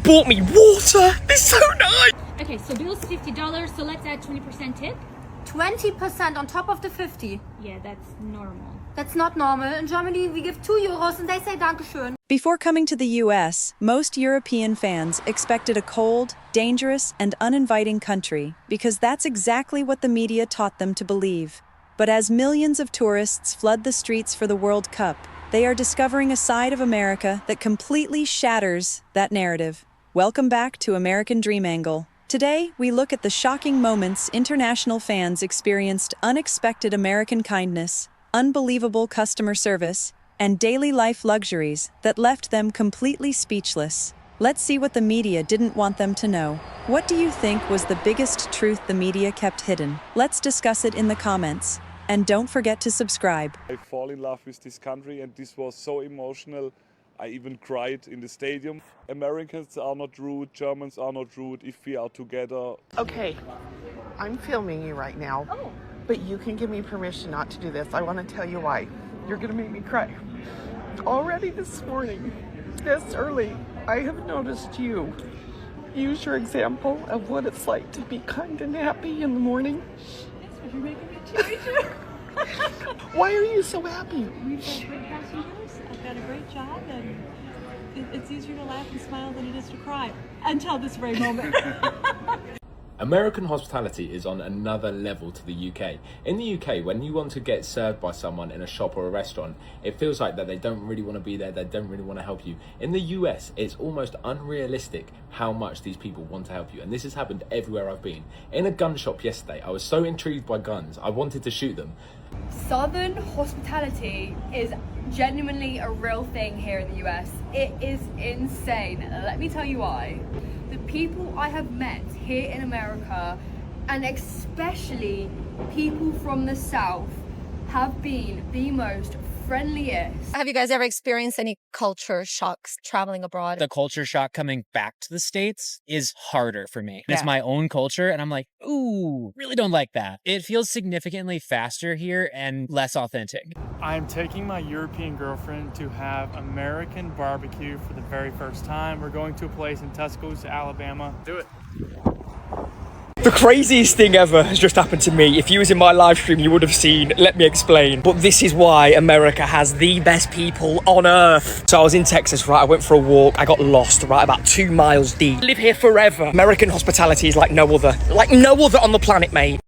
bought me water. It's so nice. Okay, so bill's $50, so let's add 20% tip. 20% on top of the 50. Yeah, that's normal. That's not normal. In Germany, we give 2 euros and they say Dankeschön. Before coming to the US, most European fans expected a cold, dangerous, and uninviting country because that's exactly what the media taught them to believe. But as millions of tourists flood the streets for the World Cup, they are discovering a side of America that completely shatters that narrative. Welcome back to American Dream Angle. Today, we look at the shocking moments international fans experienced unexpected American kindness, unbelievable customer service, and daily life luxuries that left them completely speechless. Let's see what the media didn't want them to know. What do you think was the biggest truth the media kept hidden? Let's discuss it in the comments. And don't forget to subscribe. I fall in love with this country, and this was so emotional. I even cried in the stadium. Americans are not rude, Germans are not rude if we are together. Okay, I'm filming you right now, but you can give me permission not to do this. I want to tell you why. You're gonna make me cry. Already this morning, this early, I have noticed you use your example of what it's like to be kind and happy in the morning. That's what you're making me too. Why are you so happy? We've got great passengers, I've got a great job, and it's easier to laugh and smile than it is to cry. Until this very moment. American hospitality is on another level to the UK. In the UK, when you want to get served by someone in a shop or a restaurant, it feels like that they don't really want to be there, they don't really want to help you. In the US, it's almost unrealistic how much these people want to help you, and this has happened everywhere I've been. In a gun shop yesterday, I was so intrigued by guns, I wanted to shoot them. Southern hospitality is genuinely a real thing here in the US. It is insane. Let me tell you why. The people I have met here in America, and especially people from the South, have been the most friendliest. Have you guys ever experienced any culture shocks traveling abroad? The culture shock coming back to the States is harder for me. Yeah. It's my own culture, and I'm like, ooh, really don't like that. It feels significantly faster here and less authentic. I'm taking my European girlfriend to have American barbecue for the very first time. We're going to a place in Tuscaloosa, Alabama. Do it. The craziest thing ever has just happened to me. If you was in my live stream, you would have seen. Let me explain. But this is why America has the best people on earth. So I was in Texas, right? I went for a walk. I got lost, right? About 2 miles deep. Live here forever. American hospitality is like no other on the planet, mate.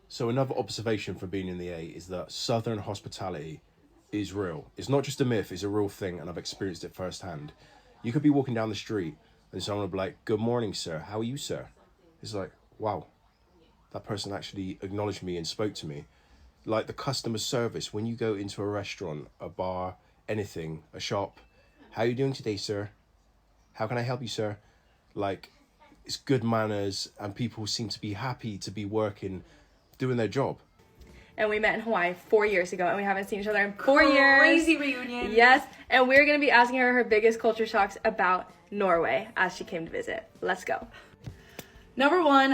So another observation from being in the A is that Southern hospitality is real. It's not just a myth, it's a real thing, and I've experienced it firsthand. You could be walking down the street and someone will be like, "Good morning, sir. How are you, sir?" It's like, wow, that person actually acknowledged me and spoke to me. Like the customer service, when you go into a restaurant, a bar, anything, a shop, "How are you doing today, sir? How can I help you, sir?" Like, it's good manners, and people seem to be happy to be working, doing their job. And we met in Hawaii 4 years ago, and we haven't seen each other in 4 years. Crazy reunion. Yes, and we're going to be asking her biggest culture shocks about Norway as she came to visit. Let's go. Number one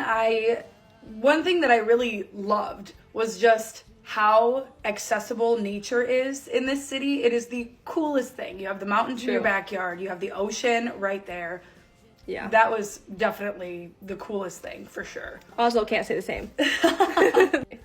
thing that I really loved was just how accessible nature is in this city. It is the coolest thing. You have the mountains in your backyard. You have the ocean right there. Yeah. That was definitely the coolest thing, for sure. Oslo can't say the same.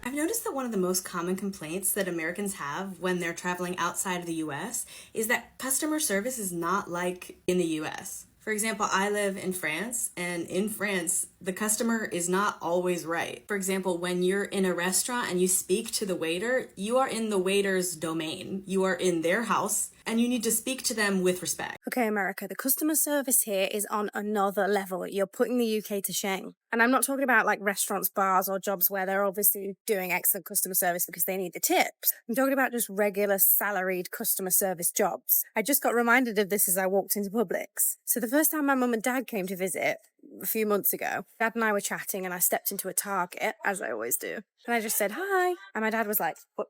I've noticed that one of the most common complaints that Americans have when they're traveling outside of the US is that customer service is not like in the US. For example, I live in France, and in France, the customer is not always right. For example, when you're in a restaurant and you speak to the waiter, you are in the waiter's domain. You are in their house, and you need to speak to them with respect. Okay, America, the customer service here is on another level. You're putting the UK to shame. And I'm not talking about like restaurants, bars, or jobs where they're obviously doing excellent customer service because they need the tips. I'm talking about just regular salaried customer service jobs. I just got reminded of this as I walked into Publix. So the first time my mum and dad came to visit a few months ago, Dad and I were chatting and I stepped into a Target, as I always do. And I just said, "Hi." And my dad was like, "What?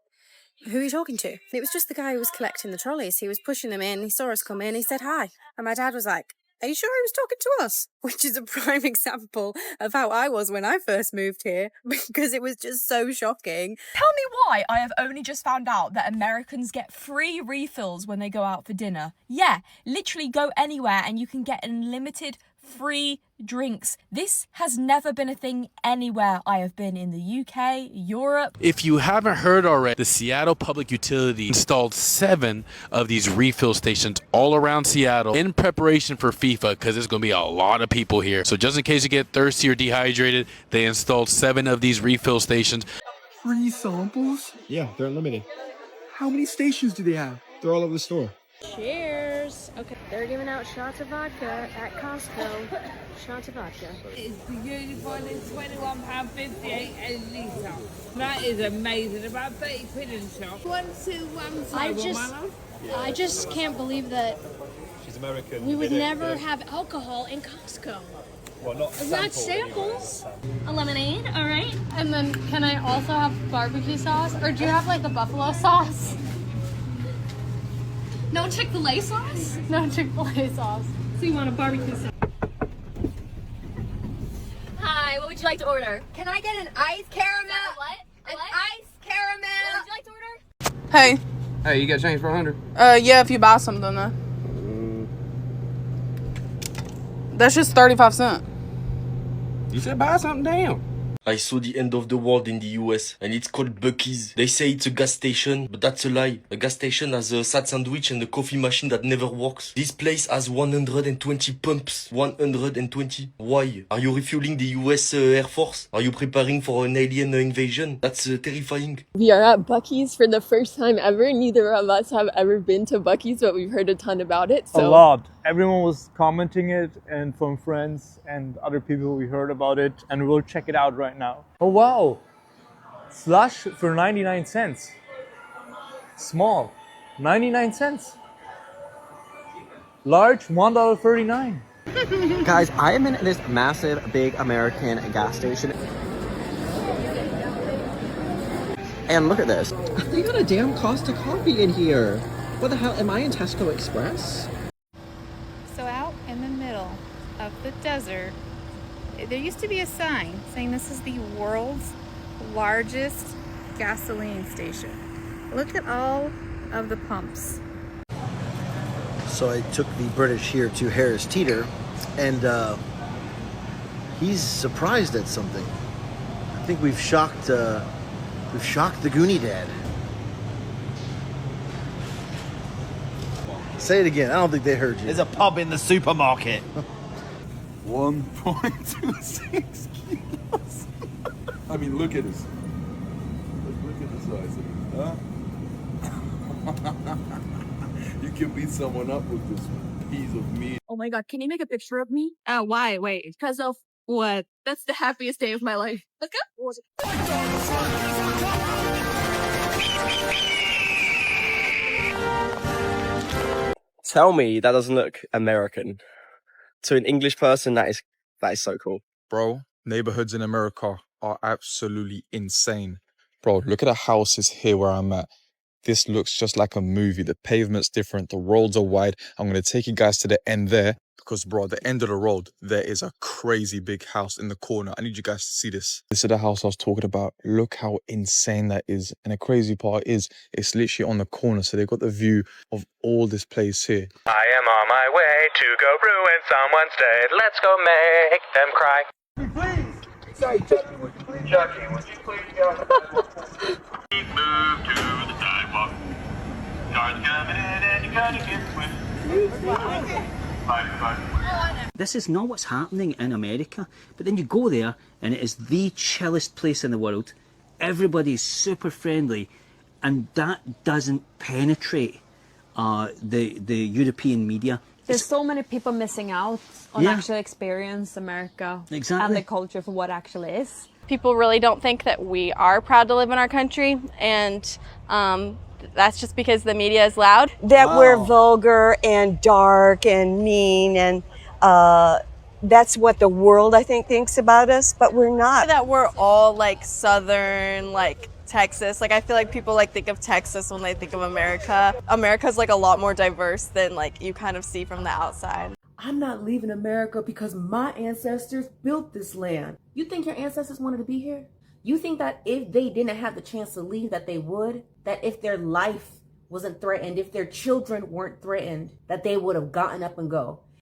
Who are you talking to?" And it was just the guy who was collecting the trolleys. He was pushing them in. He saw us come in. He said hi. And my dad was like, "Are you sure he was talking to us?" Which is a prime example of how I was when I first moved here, because it was just so shocking. Tell me why I have only just found out that Americans get free refills when they go out for dinner. Yeah, literally go anywhere and you can get an unlimited free drinks. This has never been a thing anywhere I have been in the UK, Europe. If you haven't heard already, the Seattle Public Utility installed 7 of these refill stations all around Seattle in preparation for FIFA, because there's going to be a lot of people here. So just in case you get thirsty or dehydrated, they installed 7 of these refill stations. Free samples? Yeah, they're unlimited. How many stations do they have? They're all over the store. Cheers. Okay, they're giving out shots of vodka at Costco. Shots of vodka. It's beautiful. It's £21.58 a litre. That is amazing. About 30 quid in the shop. 1, 2, 1, I just can't believe that She's American. we would never have alcohol in Costco. Well, not samples. A lemonade, all right. And then can I also have barbecue sauce? Or do you have like the buffalo sauce? No Chick-fil-A sauce? No Chick-fil-A sauce. So you want a barbecue sauce? Hi, what would you like to order? Can I get an iced caramel? What? An iced caramel. What would you like to order? Hey. Hey, you got change for 100? Yeah, if you buy something though. That's just 35 cents. You said buy something, damn. I saw the end of the world in the US and it's called Buc-ee's. They say it's a gas station, but that's a lie. A gas station has a sad sandwich and a coffee machine that never works. This place has 120 pumps. 120. Why? Are you refueling the US Air Force? Are you preparing for an alien invasion? That's terrifying. We are at Buc-ee's for the first time ever. Neither of us have ever been to Buc-ee's, but we've heard a ton about it. A lot. Everyone was commenting it, and from friends and other people we heard about it, and we'll check it out right now. Oh wow! Slush for 99 cents. Small, 99 cents. Large, $1.39. Guys, I am in this massive, big American gas station. And look at this. They got a damn Costa coffee in here. What the hell? Am I in Tesco Express? So out in the middle of the desert, there used to be a sign saying this is the world's largest gasoline station. Look at all of the pumps. So I took the British here to Harris Teeter, and he's surprised at something. I think we've shocked the Goonie Dad. Say it again. I don't think they heard you. There's a pub in the supermarket. 1.26 kilos. I mean, look at this. Look at the size of it, huh? You can beat someone up with this piece of meat. Oh my god, can you make a picture of me? Why? Wait, because of what? That's the happiest day of my life. Let's go. Tell me that doesn't look American. To an English person, that is so cool. Bro, neighborhoods in America are absolutely insane. Bro, look at the houses here where I'm at. This looks just like a movie. The pavement's different. The roads are wide. I'm going to take you guys to the end there because, bro, at the end of the road, there is a crazy big house in the corner. I need you guys to see this. This is the house I was talking about. Look how insane that is. And the crazy part is it's literally on the corner. So they've got the view of all this place here. I am on my way to go ruin someone's day. Let's go make them cry. Please! Sorry, Chucky, would you please? Chucky, would you please go? Please move to the sidewalk. Cars coming in and you gotta get swift. This is not what's happening in America, but then you go there and it is the chillest place in the world. Everybody's super friendly, and that doesn't penetrate the European media. There's so many people missing out on actually experience America and the culture for what actually is. People really don't think that we are proud to live in our country, and that's just because the media is loud. That we're vulgar and dark and mean, and that's what the world, I think, thinks about us, but we're not. That we're all like Southern, like Texas. Like I feel like people like think of Texas when they think of America. America's like a lot more diverse than like you kind of see from the outside. I'm not leaving America because my ancestors built this land. You think your ancestors wanted to be here? You think that if they didn't have the chance to leave that they would? That if their life wasn't threatened, if their children weren't threatened, that they would have gotten up and go?